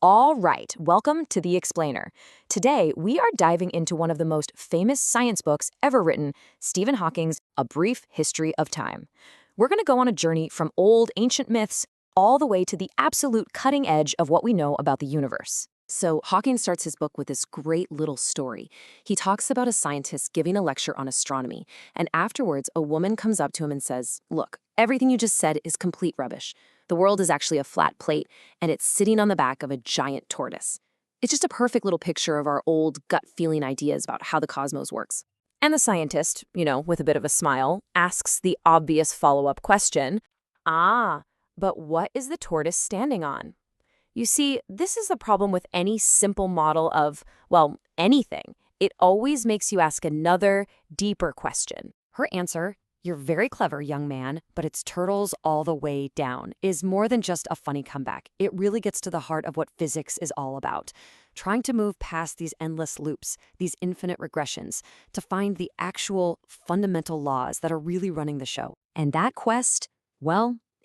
All right, welcome to The Explainer. Today, we are diving into one of the most famous science books ever written, Stephen Hawking's A Brief History of Time. We're going to go on a journey from old ancient myths all the way to the absolute cutting edge of what we know about the universe. So, Hawking starts his book with this great little story. He talks about a scientist giving a lecture on astronomy, and afterwards, a woman comes up to him and says, "Look, everything you just said is complete rubbish. The world is actually a flat plate, and it's sitting on the back of a giant tortoise." It's just a perfect little picture of our old gut-feeling ideas about how the cosmos works. And the scientist, with a bit of a smile, asks the obvious follow-up question, but what is the tortoise standing on? You see, this is the problem with any simple model of, anything. It always makes you ask another, deeper question. Her answer, "You're very clever, young man, but it's turtles all the way down," is more than just a funny comeback. It really gets to the heart of what physics is all about. Trying to move past these endless loops, these infinite regressions, to find the actual fundamental laws that are really running the show. And that quest,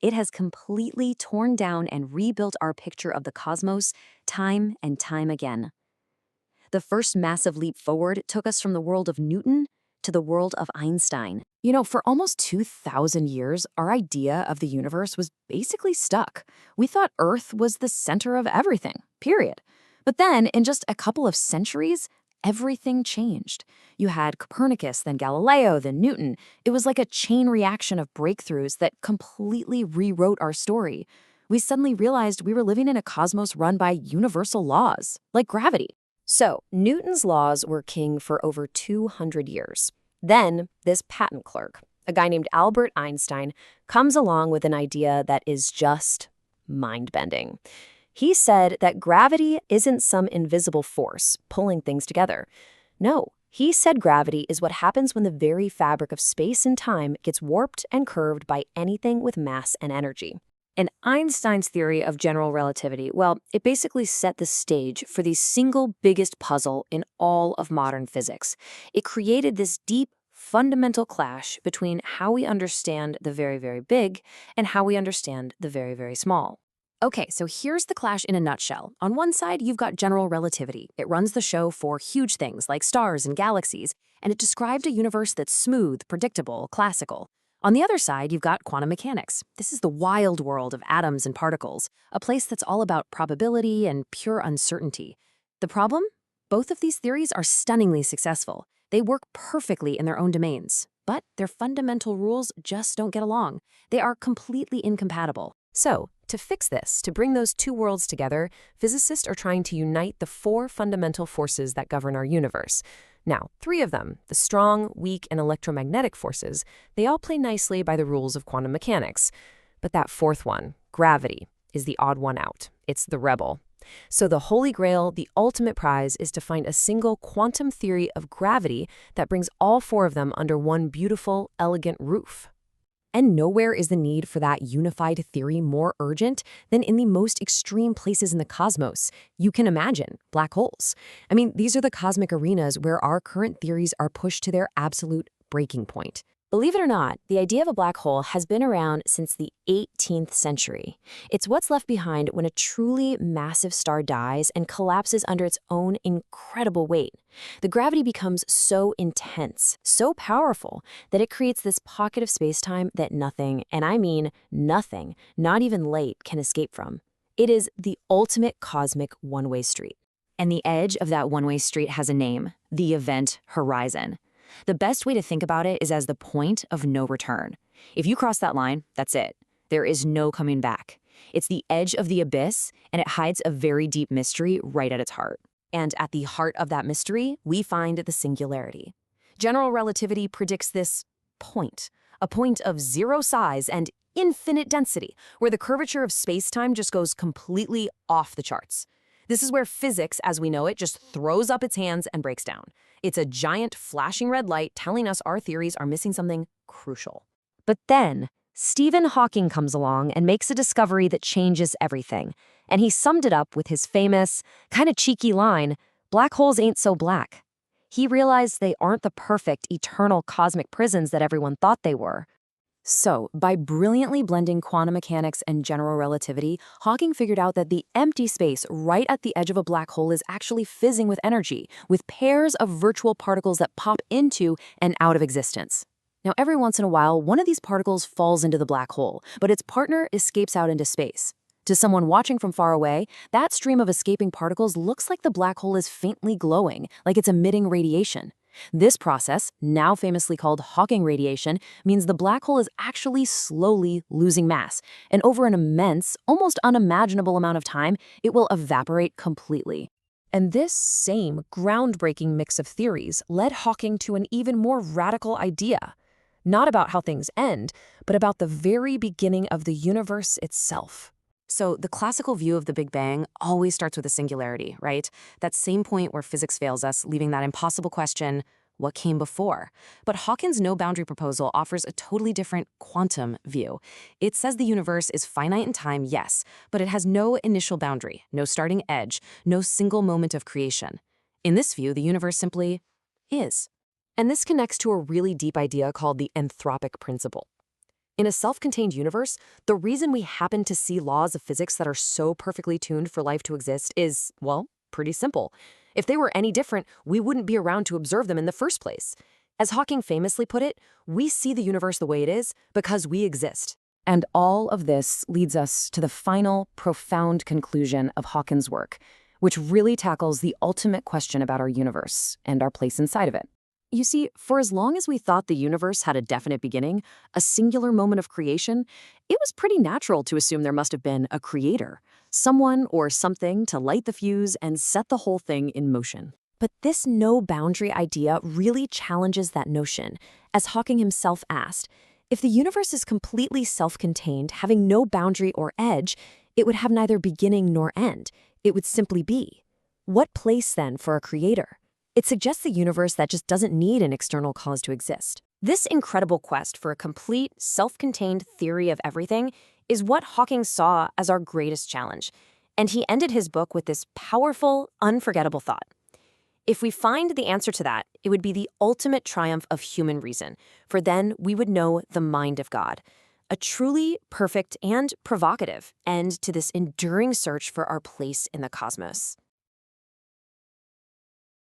it has completely torn down and rebuilt our picture of the cosmos time and time again. The first massive leap forward took us from the world of Newton to the world of Einstein. For almost 2,000 years, our idea of the universe was basically stuck. We thought Earth was the center of everything, period. But then, in just a couple of centuries, everything changed. You had Copernicus, then Galileo, then Newton. It was like a chain reaction of breakthroughs that completely rewrote our story. We suddenly realized we were living in a cosmos run by universal laws, like gravity. So, Newton's laws were king for over 200 years. Then, this patent clerk, a guy named Albert Einstein, comes along with an idea that is just mind-bending. He said that gravity isn't some invisible force pulling things together. No, he said gravity is what happens when the very fabric of space and time gets warped and curved by anything with mass and energy. And Einstein's theory of general relativity, it basically set the stage for the single biggest puzzle in all of modern physics. It created this deep, fundamental clash between how we understand the very, very big and how we understand the very, very small. Okay, so here's the clash in a nutshell. On one side, you've got general relativity. It runs the show for huge things like stars and galaxies, and it described a universe that's smooth, predictable, classical. On the other side, you've got quantum mechanics. This is the wild world of atoms and particles, a place that's all about probability and pure uncertainty. The problem? Both of these theories are stunningly successful. They work perfectly in their own domains, but their fundamental rules just don't get along. They are completely incompatible. So, to fix this, to bring those two worlds together, physicists are trying to unite the four fundamental forces that govern our universe. Now, three of them, the strong, weak, and electromagnetic forces, they all play nicely by the rules of quantum mechanics. But that fourth one, gravity, is the odd one out. It's the rebel. So the holy grail, the ultimate prize, is to find a single quantum theory of gravity that brings all four of them under one beautiful, elegant roof. And nowhere is the need for that unified theory more urgent than in the most extreme places in the cosmos. You can imagine black holes. These are the cosmic arenas where our current theories are pushed to their absolute breaking point. Believe it or not, the idea of a black hole has been around since the 18th century. It's what's left behind when a truly massive star dies and collapses under its own incredible weight. The gravity becomes so intense, so powerful, that it creates this pocket of space-time that nothing, and I mean nothing, not even light, can escape from. It is the ultimate cosmic one-way street. And the edge of that one-way street has a name, the event horizon. The best way to think about it is as the point of no return. If you cross that line, that's it. There is no coming back. It's the edge of the abyss, and it hides a very deep mystery right at its heart. And at the heart of that mystery, we find the singularity. General relativity predicts this point, a point of zero size and infinite density, where the curvature of space-time just goes completely off the charts. This is where physics, as we know it, just throws up its hands and breaks down. It's a giant flashing red light telling us our theories are missing something crucial. But then, Stephen Hawking comes along and makes a discovery that changes everything. And he summed it up with his famous, kind of cheeky line, "Black holes ain't so black." He realized they aren't the perfect, eternal cosmic prisons that everyone thought they were. So, by brilliantly blending quantum mechanics and general relativity, Hawking figured out that the empty space right at the edge of a black hole is actually fizzing with energy, with pairs of virtual particles that pop into and out of existence. Now, every once in a while, one of these particles falls into the black hole, but its partner escapes out into space. To someone watching from far away, that stream of escaping particles looks like the black hole is faintly glowing, like it's emitting radiation. This process, now famously called Hawking radiation, means the black hole is actually slowly losing mass, and over an immense, almost unimaginable amount of time, it will evaporate completely. And this same groundbreaking mix of theories led Hawking to an even more radical idea. Not about how things end, but about the very beginning of the universe itself. So the classical view of the Big Bang always starts with a singularity, right? That same point where physics fails us, leaving that impossible question, what came before? But Hawking's no-boundary proposal offers a totally different quantum view. It says the universe is finite in time, yes, but it has no initial boundary, no starting edge, no single moment of creation. In this view, the universe simply is. And this connects to a really deep idea called the anthropic principle. In a self-contained universe, the reason we happen to see laws of physics that are so perfectly tuned for life to exist is, well, pretty simple. If they were any different, we wouldn't be around to observe them in the first place. As Hawking famously put it, we see the universe the way it is because we exist. And all of this leads us to the final, profound conclusion of Hawking's work, which really tackles the ultimate question about our universe and our place inside of it. You see, for as long as we thought the universe had a definite beginning, a singular moment of creation, it was pretty natural to assume there must have been a creator, someone or something to light the fuse and set the whole thing in motion. But this no-boundary idea really challenges that notion. As Hawking himself asked, if the universe is completely self-contained, having no boundary or edge, it would have neither beginning nor end. It would simply be. What place, then, for a creator? It suggests a universe that just doesn't need an external cause to exist. This incredible quest for a complete, self-contained theory of everything is what Hawking saw as our greatest challenge. And he ended his book with this powerful, unforgettable thought. If we find the answer to that, it would be the ultimate triumph of human reason, for then we would know the mind of God. A truly perfect and provocative end to this enduring search for our place in the cosmos.